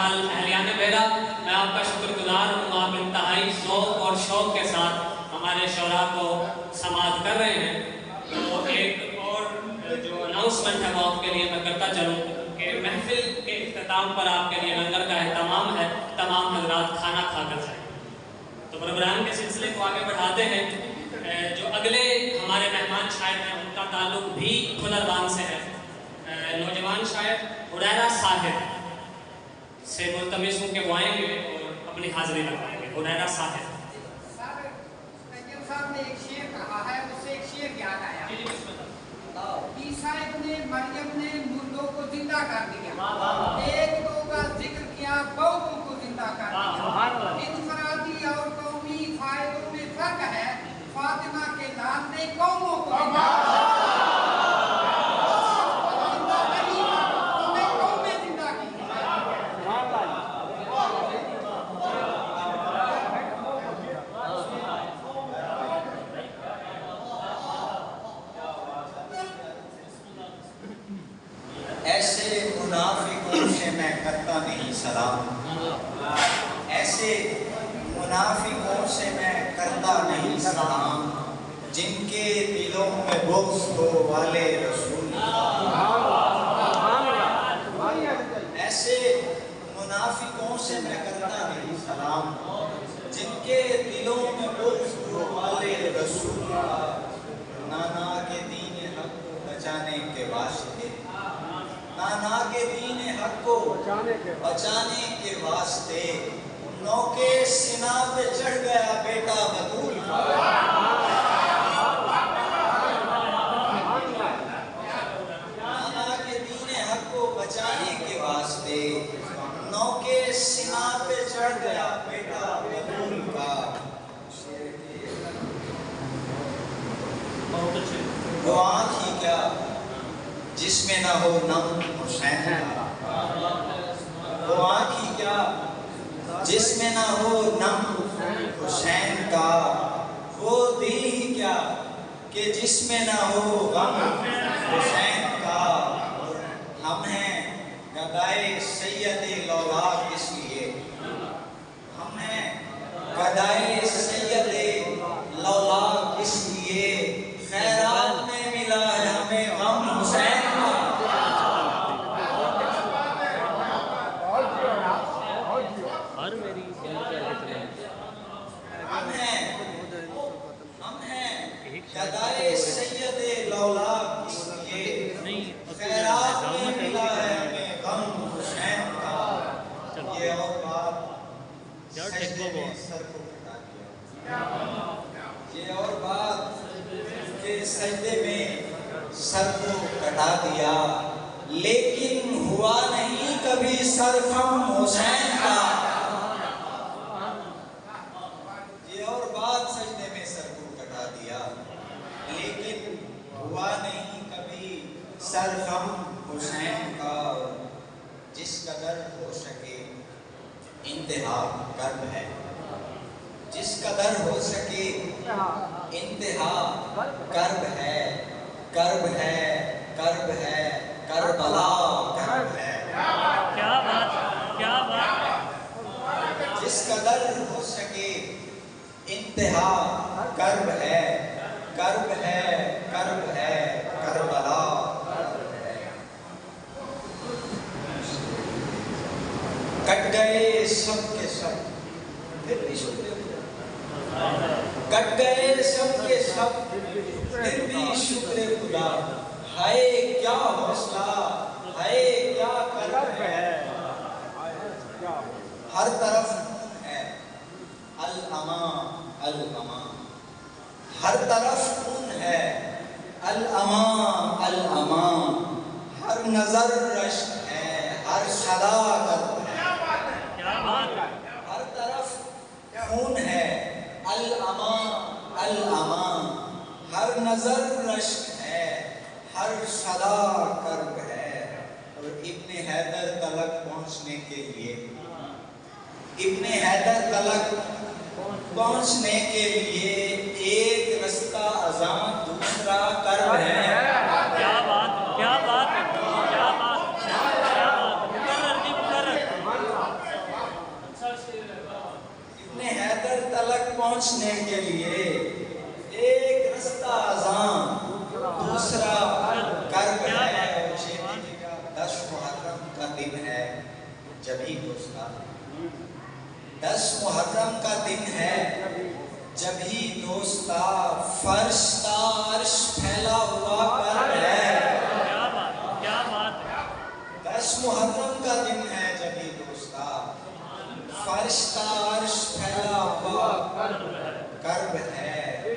بہرحال اہلیان بیرا میں آپ کا شکر گزار ہوں، آپ انتہائی ذوق اور شوق کے ساتھ ہمارے شعراء کو سماعت کر رہے ہیں۔ تو ایک اور جو اناؤنسمنٹ ہے وہ آپ کے لیے میں کرتا چلوں کہ محفل کے اختتام پر آپ کے لیے لنگر کا اہتمام ہے، تمام حضرات کھانا کھا کر جائیں۔ تو پروگرام کے سلسلے کو آگے بڑھاتے ہیں۔ جو اگلے ہمارے مہمان شاعر ہیں ان کا تعلق بھی کھلروان سے ہے۔ نوجوان شاعر حریرہ صاحب سے ملتمس ہوں کہ وہ آئیں گے اور اپنی حاضری لگائیں گے۔ حریرہ صاحب صاحب نے ایک شعر کہا ہے، اس سے ایک شعر یاد آیا۔ عیسیٰ ابن مریم نے مردوں کو زندہ کر دیا، ایک دو کا ذکر کیا، بہتوں کو زندہ کر دیا۔ انفرادی اور قومی فائدوں میں فرق ہے، فاطمہ کے لال نے قوموں کو زندہ کر دیا۔ ایسے منافقوں سے میں کرتا نہیں سلام، ایسے منافقوں سے میں کرتا نہیں سلام، جن کے دلوں میں بغض ہو والے رسول ایسے منافقوں سے میں کرتا نہیں سلام، جن کے دلوں میں بغض ہو والے رسول نانا کے دین حق کو بچانے کے واسطے، نانا کے دین حق کو بچانے کے واسطے نوکے سنا پہ چڑھ گیا بیٹا بطول کا۔ نانا کے دین حق کو بچانے کے واسطے نوکے سنا پہ چڑھ گیا بیٹا بطول کا۔ وہ آنکھ ہی کیا جس میں نہ ہو نم حسین کا، وہ آنکھ ہی کیا جس میں نہ ہو نم حسین کا، وہ دل ہی کیا کہ جس میں نہ ہو غم حسین کا۔ ہم ہیں گدائے سید لولاک اس لیے، ہم ہیں گدائے سید لولاک اس لیے، خیرات میں ملا ہے ہمیں غم حسین کا۔ ہم ہیں گدائے سید لولاک اس لیے، خیرات میں ملا ہے ہمیں غم حسین کا۔ یہ اور بات سجدے میں سر کو کٹا دیا، یہ اور بات کہ سجدے میں سر کو کٹا دیا، لیکن ہوا نہیں کبھی سر خم حسین کا۔ یہ اور بات سجدے میں سر کو کٹا دیا، لیکن ہوا نہیں کبھی سر خم حسین کا۔ جس قدر ہو سکے انتہا کرب ہے، جس قدر ہو سکے انتہا کرب ہے، کرب ہے، کرب ہے، کربلا کرب ہے۔ کیا بات، کیا بات۔ جس قدر ہو سکے انتہا کرب ہے، کرب ہے، کرب ہے، کربلا کرب ہے۔ کٹ گئے سب کے سب، پھر بھی شکر خدا، کٹ گئے سب کے سب پھر بھی شکر خدا، ہائے کیا حوصلہ، ہائے کیا کرب ہے۔ ہر طرف ہے الامان الامان، ہر طرف خون ہے الامان الامان، ہر نظر رشک ہے، ہر صدا کرب ہے۔ ہر طرف خون ہے الامان الامان، ہر نظر رشک ہے، ہر صدا کرب ہے۔ اور ابن حیدر تلک پہنچنے کے لیے، ابن حیدر تلک پہنچنے کے لیے ایک رستہ اذاں دوسرا کرب ہے۔ کیا بات، کیا بات، کیا بات، کیا بات، مقرر جی مقرر۔ پہنچنے کے لیے ایک رستہ آسان دوسرا کرب ہے. یہ کا 10 محرم کا دن ہے جبھی دوستا 10 محرم کا دن ہے جبھی دوستا فرش تارش پھیلا ہوا کرب ہے. 10 محرم کا دن ہے جبھی دوستا فرش تارش پھیلا ہوا کرب ہے.